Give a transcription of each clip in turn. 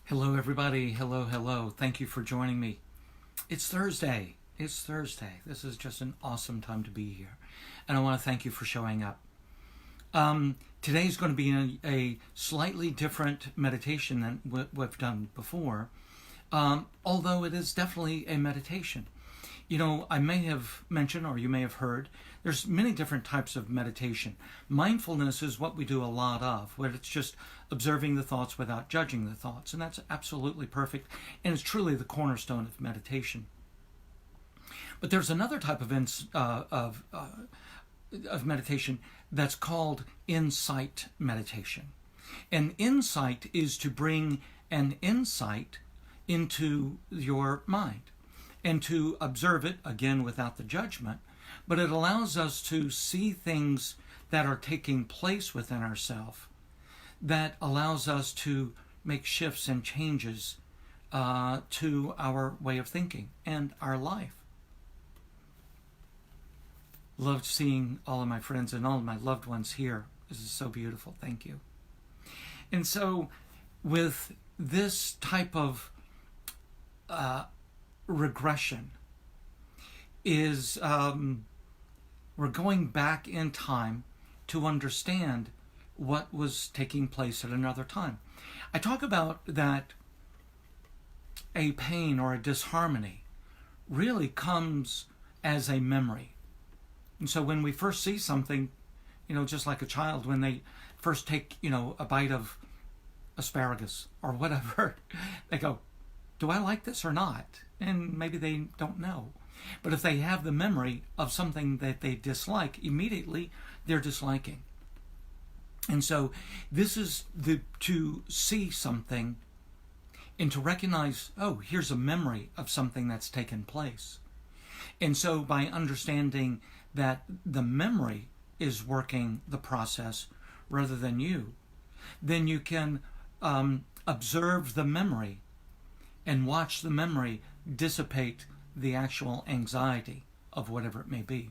Hello, everybody. Hello, hello. Thank you for joining me. It's Thursday. It's Thursday. This is just an awesome time to be here. And I want to thank you for showing up. Today's going to be a slightly different meditation than what we've done before, although it is definitely a meditation. You know, I may have mentioned, or you may have heard, there's many different types of meditation. Mindfulness is what we do a lot of, where it's just observing the thoughts without judging the thoughts, and that's absolutely perfect, and it's truly the cornerstone of meditation. But there's another type of meditation that's called insight meditation. And insight is to bring an insight into your mind and to observe it, again, without the judgment, but it allows us to see things that are taking place within ourselves, that allows us to make shifts and changes to our way of thinking and our life. Loved seeing all of my friends and all of my loved ones here. This is so beautiful. Thank you. And so with this type of regression is we're going back in time to understand what was taking place at another time. I talk about that a pain or a disharmony really comes as a memory. And so when we first see something, just like a child, when they first take, a bite of asparagus or whatever, they go, do I like this or not? And maybe they don't know. But if they have the memory of something that they dislike, immediately they're disliking. And so this is to see something and to recognize, oh, here's a memory of something that's taken place. And so by understanding that the memory is working the process rather than you, then you can observe the memory and watch the memory dissipate the actual anxiety of whatever it may be.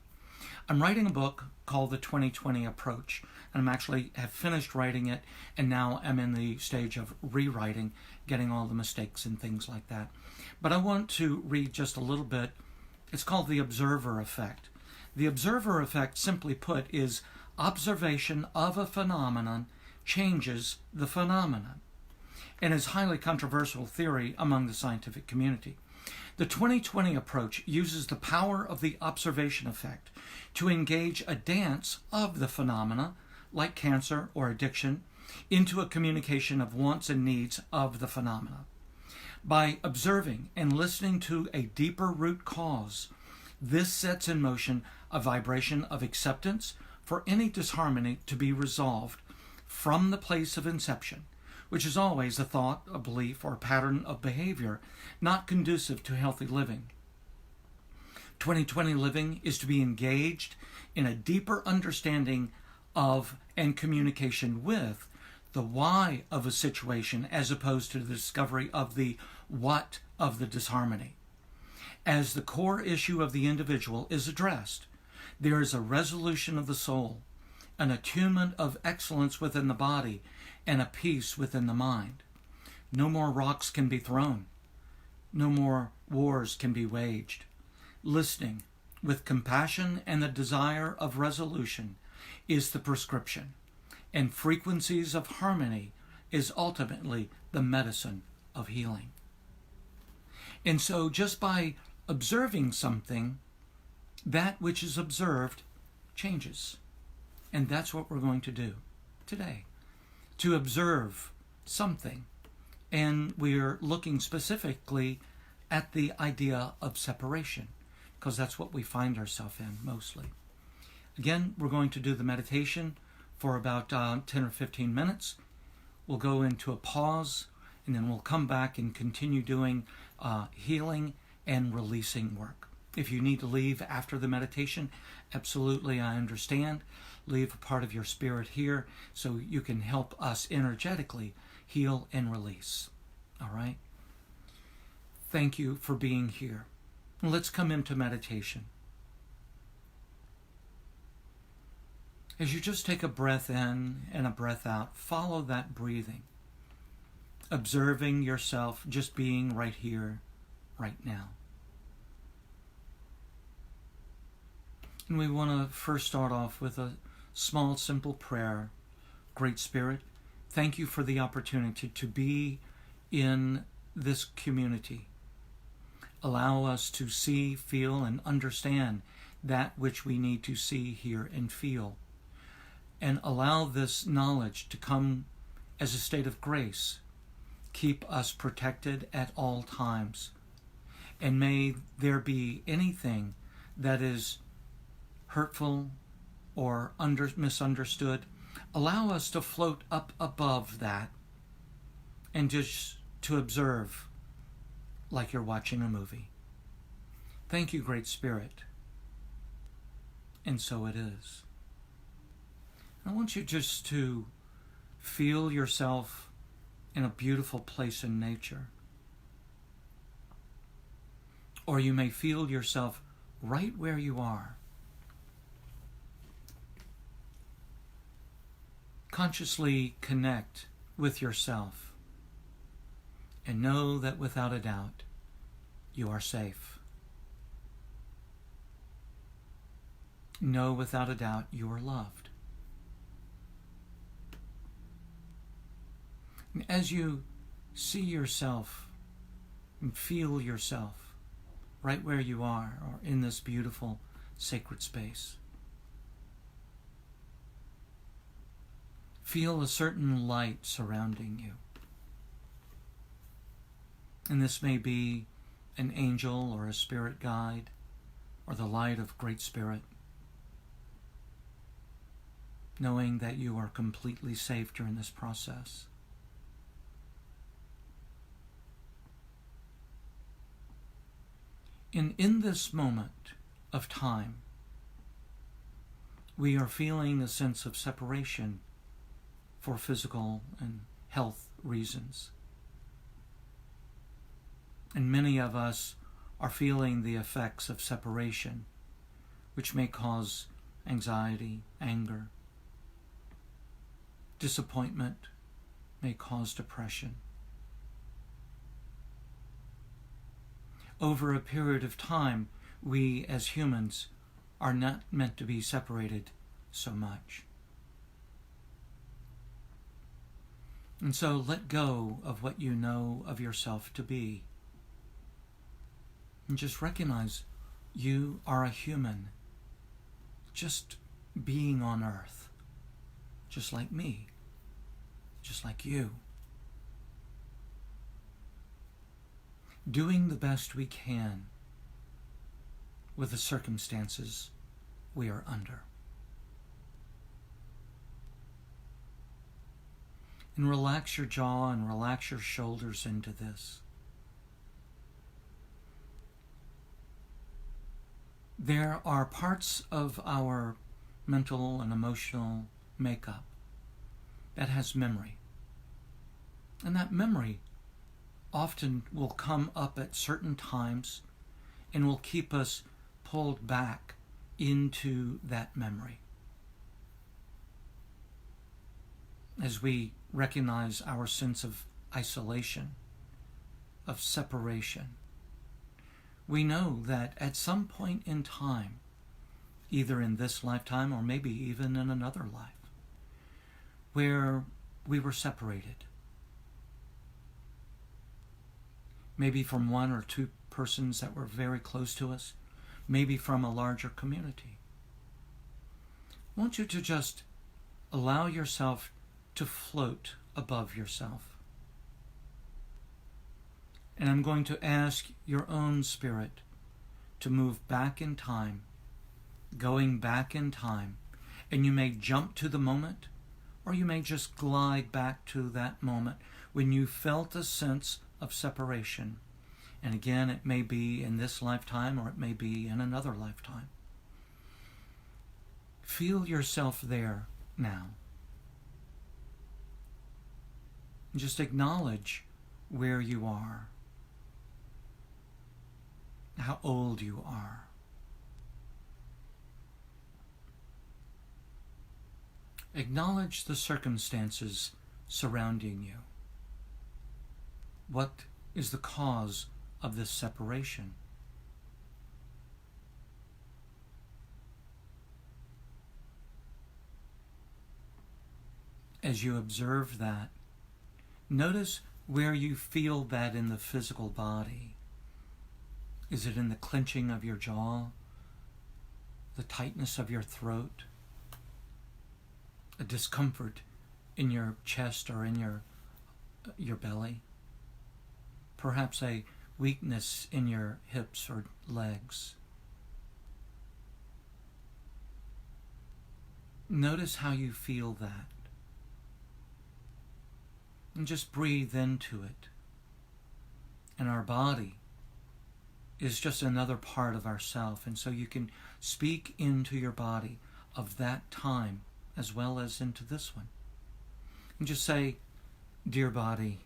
I'm writing a book called The 2020 Approach, and have finished writing it, and now I'm in the stage of rewriting, getting all the mistakes and things like that. But I want to read just a little bit. It's called The Observer Effect. The observer effect, simply put, is observation of a phenomenon changes the phenomenon, and is highly controversial theory among the scientific community. The 2020 approach uses the power of the observation effect to engage a dance of the phenomena, like cancer or addiction, into a communication of wants and needs of the phenomena. By observing and listening to a deeper root cause, this sets in motion a vibration of acceptance for any disharmony to be resolved from the place of inception, which is always a thought, a belief, or a pattern of behavior not conducive to healthy living. 2020 living is to be engaged in a deeper understanding of and communication with the why of a situation as opposed to the discovery of the what of the disharmony. As the core issue of the individual is addressed, there is a resolution of the soul, an attunement of excellence within the body, and a peace within the mind. No more rocks can be thrown. No more wars can be waged. Listening with compassion and the desire of resolution is the prescription, and frequencies of harmony is ultimately the medicine of healing. And so just by observing something, that which is observed changes. And that's what we're going to do today. To observe something. And we're looking specifically at the idea of separation, because that's what we find ourselves in mostly. Again, we're going to do the meditation for about 10 or 15 minutes. We'll go into a pause, and then we'll come back and continue doing healing and releasing work. If you need to leave after the meditation, absolutely, I understand. Leave a part of your spirit here so you can help us energetically heal and release. All right? Thank you for being here. Let's come into meditation. As you just take a breath in and a breath out, follow that breathing. observing yourself just being right here, right now. And we want to first start off with a small, simple prayer. Great Spirit, thank you for the opportunity to be in this community. Allow us to see, feel, and understand that which we need to see, hear, and feel. And allow this knowledge to come as a state of grace. Keep us protected at all times. And may there be anything that is hurtful or misunderstood, allow us to float up above that and just to observe like you're watching a movie. Thank you, Great Spirit. And so it is. I want you just to feel yourself in a beautiful place in nature. Or you may feel yourself right where you are. Consciously connect with yourself and know that without a doubt you are safe. Know without a doubt you are loved. And as you see yourself and feel yourself right where you are or in this beautiful sacred space, feel a certain light surrounding you. And this may be an angel or a spirit guide or the light of Great Spirit, knowing that you are completely safe during this process. And in this moment of time, we are feeling a sense of separation for physical and health reasons. And many of us are feeling the effects of separation, which may cause anxiety, anger. Disappointment may cause depression. Over a period of time, we as humans are not meant to be separated so much. And so let go of what you know of yourself to be. And just recognize you are a human, just being on earth, just like me, just like you. Doing the best we can with the circumstances we are under. And relax your jaw and relax your shoulders into this. There are parts of our mental and emotional makeup that has memory. And that memory often will come up at certain times and will keep us pulled back into that memory. As we recognize our sense of isolation, of separation, we know that at some point in time, either in this lifetime or maybe even in another life, where we were separated, maybe from one or two persons that were very close to us, maybe from a larger community. I want you to just allow yourself to float above yourself. And I'm going to ask your own spirit to move back in time, going back in time. And you may jump to the moment, or you may just glide back to that moment when you felt a sense of separation. And again, it may be in this lifetime or it may be in another lifetime. Feel yourself there now. And just acknowledge where you are, how old you are. Acknowledge the circumstances surrounding you. What is the cause of this separation? As you observe that, notice where you feel that in the physical body. Is it in the clenching of your jaw? The tightness of your throat? A discomfort in your chest or in your belly? Perhaps a weakness in your hips or legs? Notice how you feel that. And just breathe into it. And our body is just another part of ourself. And so you can speak into your body of that time as well as into this one. And just say, "Dear body,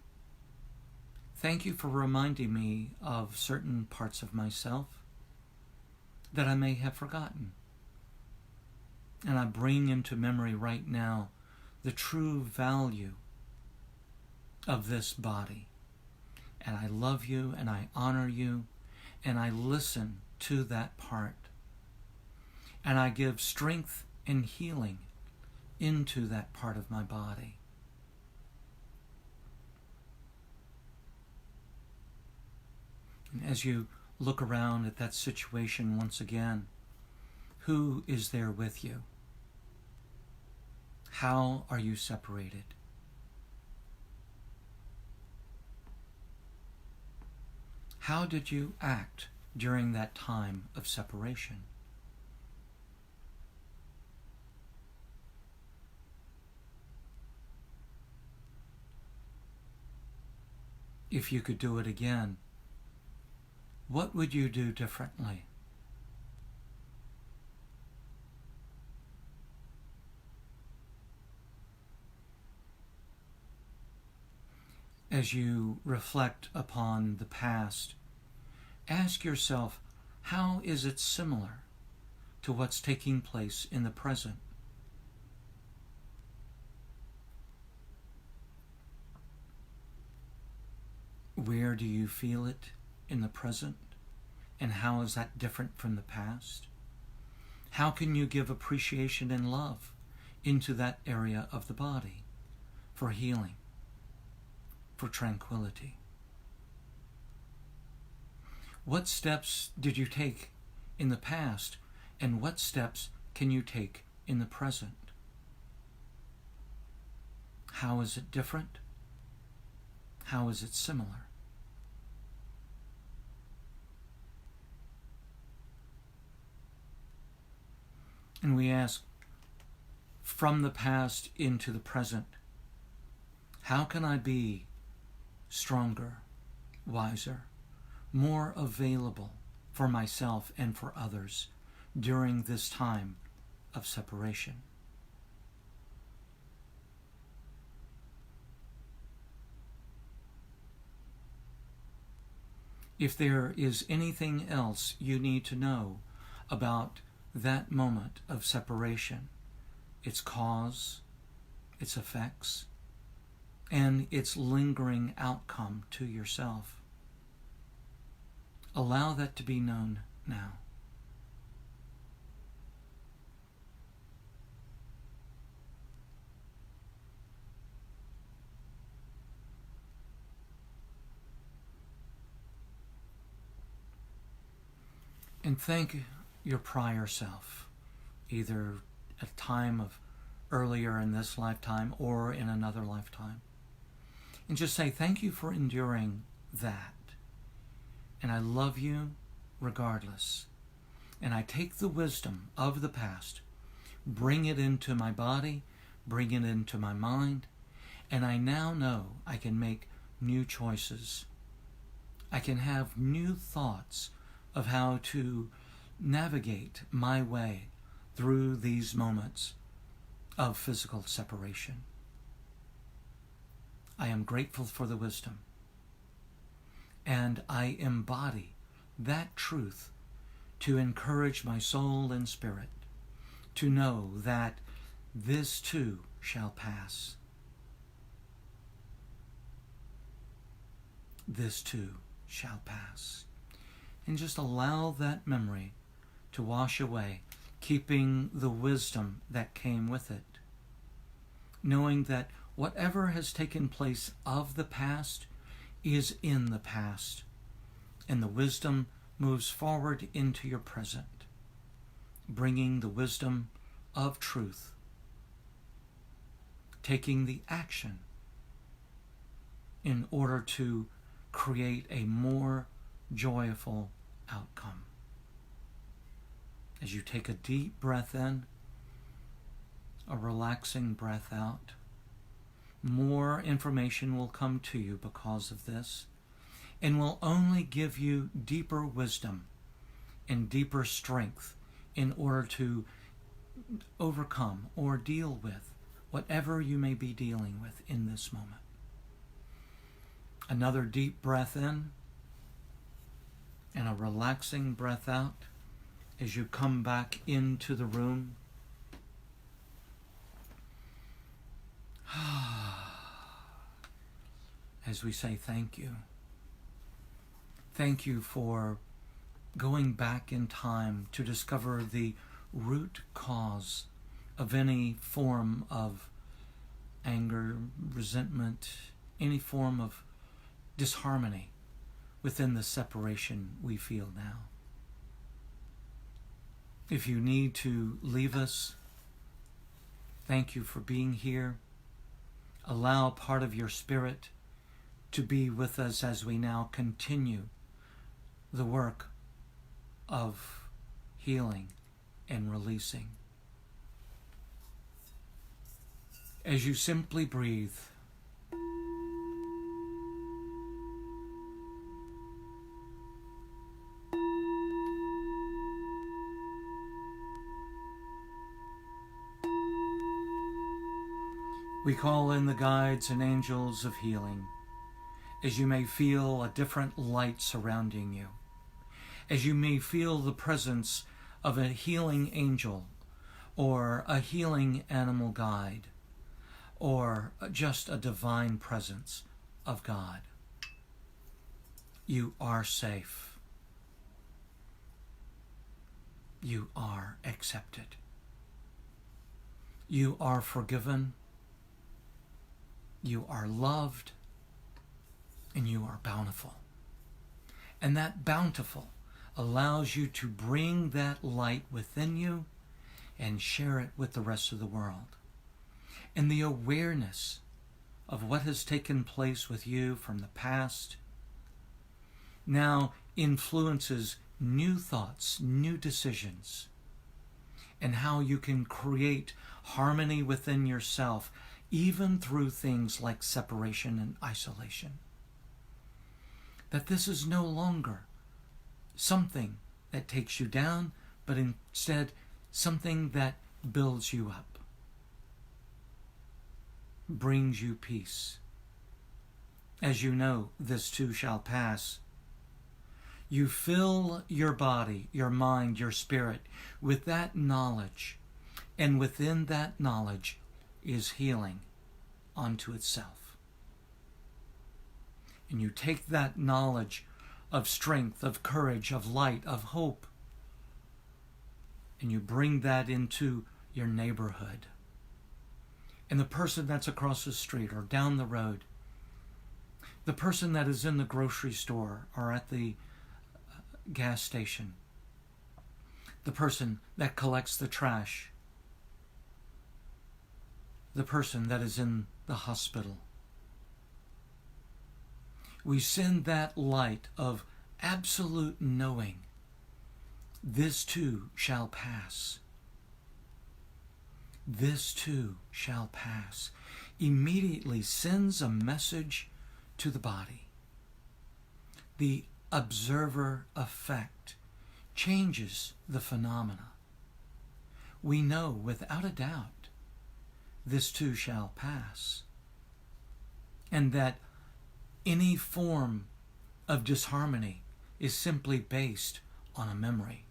thank you for reminding me of certain parts of myself that I may have forgotten. And I bring into memory right now the true value of this body. And I love you and I honor you and I listen to that part. And I give strength and healing into that part of my body." And as you look around at that situation once again, who is there with you? How are you separated? How did you act during that time of separation? If you could do it again, what would you do differently? As you reflect upon the past, ask yourself, how is it similar to what's taking place in the present? Where do you feel it in the present? And how is that different from the past? How can you give appreciation and love into that area of the body for healing, for tranquility? What steps did you take in the past, and what steps can you take in the present? How is it different? How is it similar? And we ask, from the past into the present, how can I be stronger, wiser, more available for myself and for others during this time of separation? If there is anything else you need to know about that moment of separation, its cause, its effects, and its lingering outcome to yourself, allow that to be known now. And thank your prior self, either at a time of earlier in this lifetime or in another lifetime. And just say, thank you for enduring that. And I love you regardless. And I take the wisdom of the past, bring it into my body, bring it into my mind, and I now know I can make new choices. I can have new thoughts of how to navigate my way through these moments of physical separation. I am grateful for the wisdom, and I embody that truth to encourage my soul and spirit to know that this too shall pass. this too shall pass. And just allow that memory to wash away, keeping the wisdom that came with it. Knowing that whatever has taken place of the past is in the past, and the wisdom moves forward into your present, bringing the wisdom of truth, taking the action in order to create a more joyful outcome. As you take a deep breath in, a relaxing breath out, more information will come to you because of this, and will only give you deeper wisdom and deeper strength in order to overcome or deal with whatever you may be dealing with in this moment. Another deep breath in and a relaxing breath out as you come back into the room. As we say thank you. Thank you for going back in time to discover the root cause of any form of anger, resentment, any form of disharmony within the separation we feel now. If you need to leave us, thank you for being here. Allow part of your spirit to be with us as we now continue the work of healing and releasing. As you simply breathe, we call in the guides and angels of healing, as you may feel a different light surrounding you, as you may feel the presence of a healing angel or a healing animal guide or just a divine presence of God. You are safe. You are accepted. You are forgiven. You are loved, and you are bountiful. And that bountiful allows you to bring that light within you and share it with the rest of the world. And the awareness of what has taken place with you from the past now influences new thoughts, new decisions, and how you can create harmony within yourself, even through things like separation and isolation. That this is no longer something that takes you down, but instead something that builds you up, brings you peace. As you know, this too shall pass. You fill your body, your mind, your spirit with that knowledge, and within that knowledge is healing unto itself. And you take that knowledge of strength, of courage, of light, of hope, and you bring that into your neighborhood. And the person that's across the street or down the road, the person that is in the grocery store or at the gas station, the person that collects the trash, the person that is in the hospital. We send that light of absolute knowing, this too shall pass. This too shall pass. Immediately sends a message to the body. The observer effect changes the phenomena. We know without a doubt this too shall pass, and that any form of disharmony is simply based on a memory.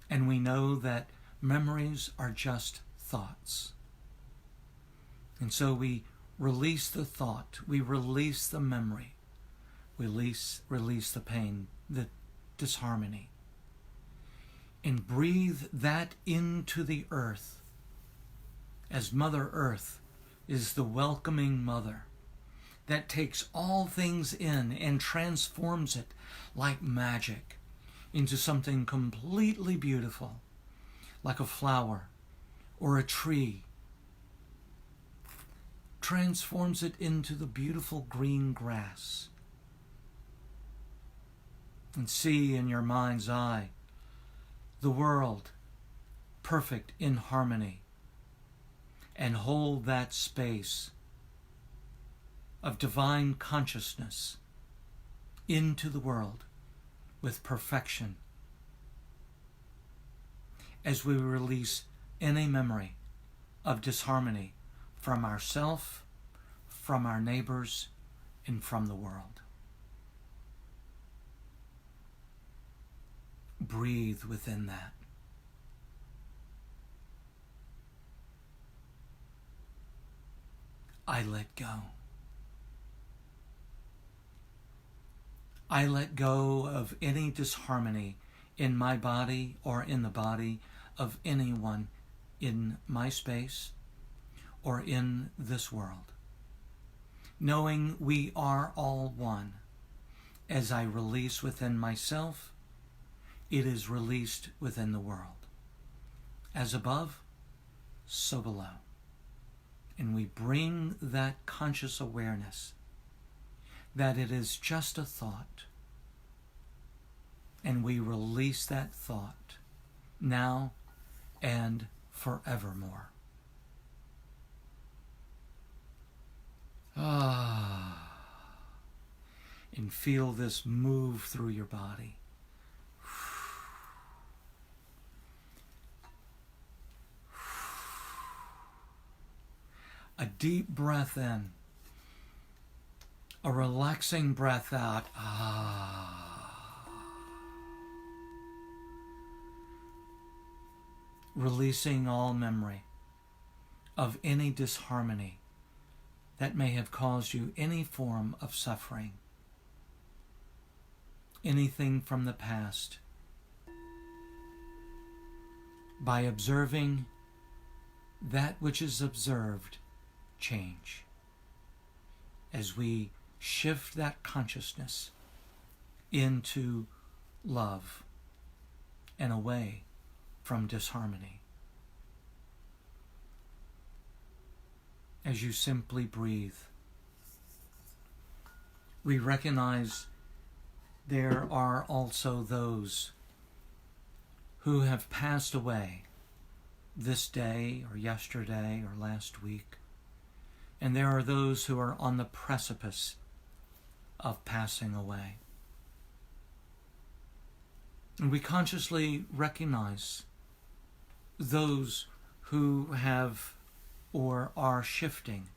And we know that memories are just thoughts. And so we release the thought, we release the memory, release the pain, the disharmony, and breathe that into the earth, as Mother Earth is the welcoming mother that takes all things in and transforms it like magic into something completely beautiful, like a flower or a tree. Transforms it into the beautiful green grass. And see in your mind's eye the world perfect in harmony, and hold that space of divine consciousness into the world with perfection as we release any memory of disharmony from ourself, from our neighbors, and from the world. Breathe within that. I let go. I let go of any disharmony in my body or in the body of anyone in my space or in this world, knowing we are all one. As I release within myself, it is released within the world. As above, so below. And we bring that conscious awareness that it is just a thought, and we release that thought now and forevermore. And feel this move through your body. A deep breath in, a relaxing breath out. Releasing all memory of any disharmony that may have caused you any form of suffering, anything from the past. By observing that which is observed, change. As we shift that consciousness into love and away from disharmony. As you simply breathe, we recognize there are also those who have passed away this day or yesterday or last week. And there are those who are on the precipice of passing away. And we consciously recognize those who have or are shifting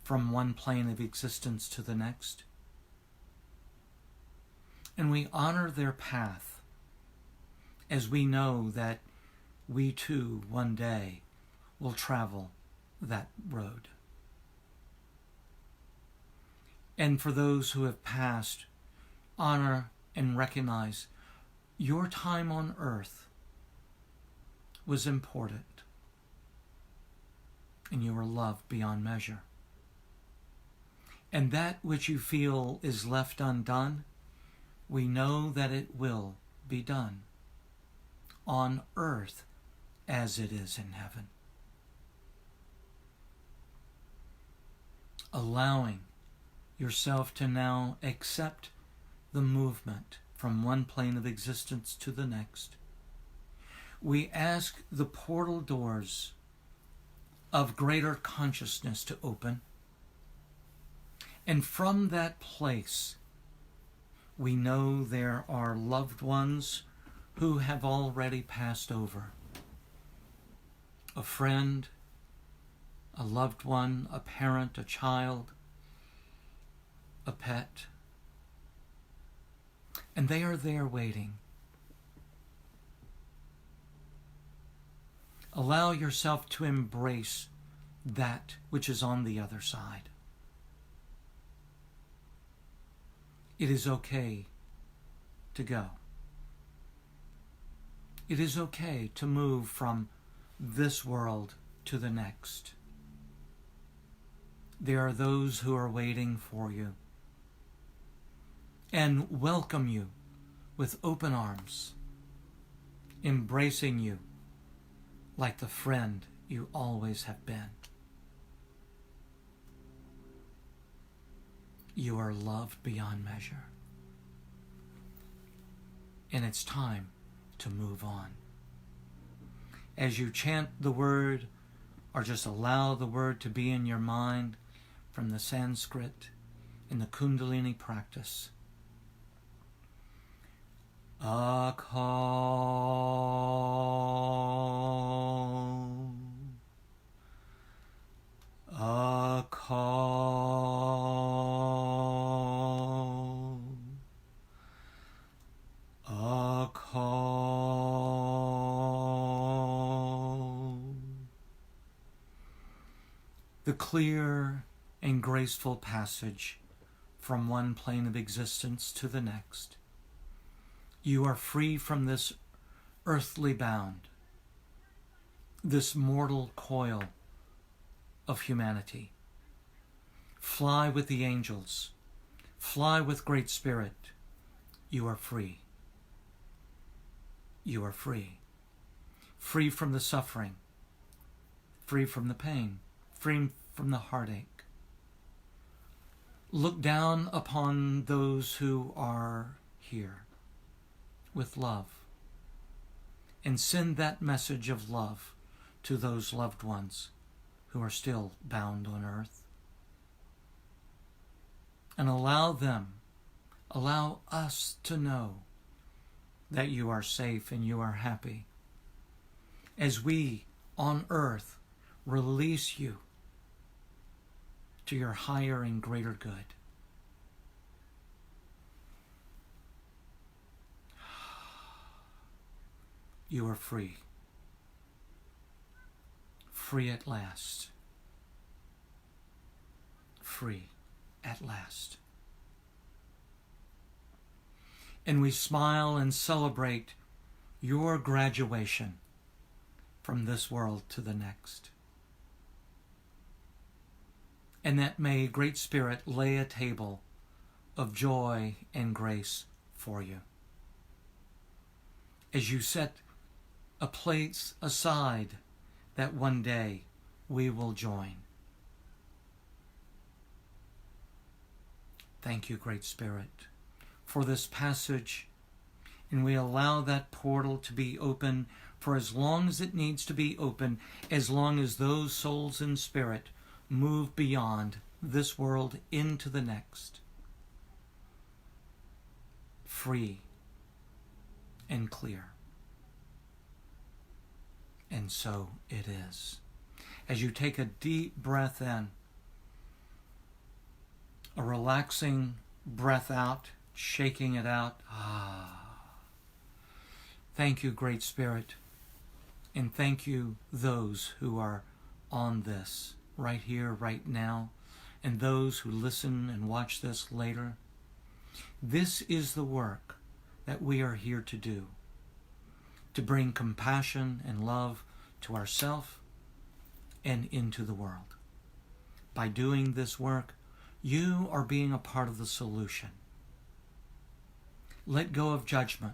from one plane of existence to the next. And we honor their path as we know that we too one day will travel that road. And for those who have passed, honor and recognize your time on earth was important, and you were loved beyond measure. And that which you feel is left undone, we know that it will be done on earth as it is in heaven. Allowing yourself to now accept the movement from one plane of existence to the next. We ask the portal doors of greater consciousness to open. And from that place, we know there are loved ones who have already passed over. A friend, a loved one, a parent, a child, a pet. And they are there waiting. Allow yourself to embrace that which is on the other side. It is okay to go. It is okay to move from this world to the next. There are those who are waiting for you and welcome you with open arms, embracing you like the friend you always have been. You are loved beyond measure. And it's time to move on. As you chant the word, or just allow the word to be in your mind from the Sanskrit in the Kundalini practice. Akal, akal, akal. The clear and graceful passage from one plane of existence to the next. You are free from this earthly bound, this mortal coil of humanity. Fly with the angels. Fly with Great Spirit. You are free. You are free. Free from the suffering. Free from the pain. Free from the heartache. Look down upon those who are here with love, and send that message of love to those loved ones who are still bound on earth. And allow us to know that you are safe and you are happy as we on earth release you to your higher and greater good. You are free. Free at last. Free at last. And we smile and celebrate your graduation from this world to the next. And that may Great Spirit lay a table of joy and grace for you. As you set a place aside that one day we will join. Thank you, Great Spirit, for this passage, and we allow that portal to be open for as long as it needs to be open, as long as those souls in spirit move beyond this world into the next. Free and clear. And so it is. As you take a deep breath in, a relaxing breath out, shaking it out. Thank you, Great Spirit. And thank you, those who are on this right here, right now, and those who listen and watch this later. This is the work that we are here to do, to bring compassion and love to ourselves and into the world. By doing this work, you are being a part of the solution. Let go of judgment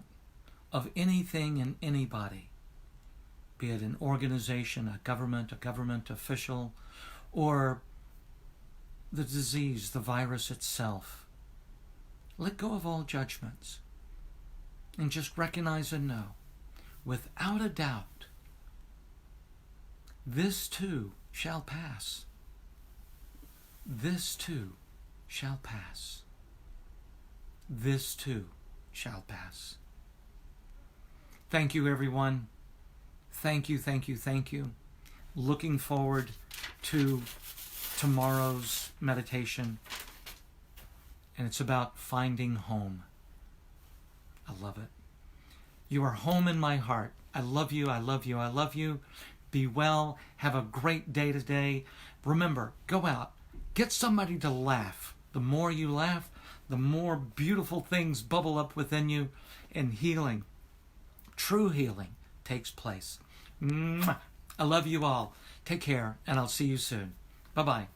of anything and anybody, be it an organization, a government official, or the disease, the virus itself. Let go of all judgments and just recognize and know, without a doubt, this too shall pass. This too shall pass. This too shall pass. Thank you, everyone. Thank you, thank you, thank you. Looking forward to tomorrow's meditation. And it's about finding home. I love it. You are home in my heart. I love you, I love you, I love you. Be well. Have a great day today. Remember, go out. Get somebody to laugh. The more you laugh, the more beautiful things bubble up within you, and healing, true healing, takes place. Mwah. I love you all. Take care, and I'll see you soon. Bye-bye.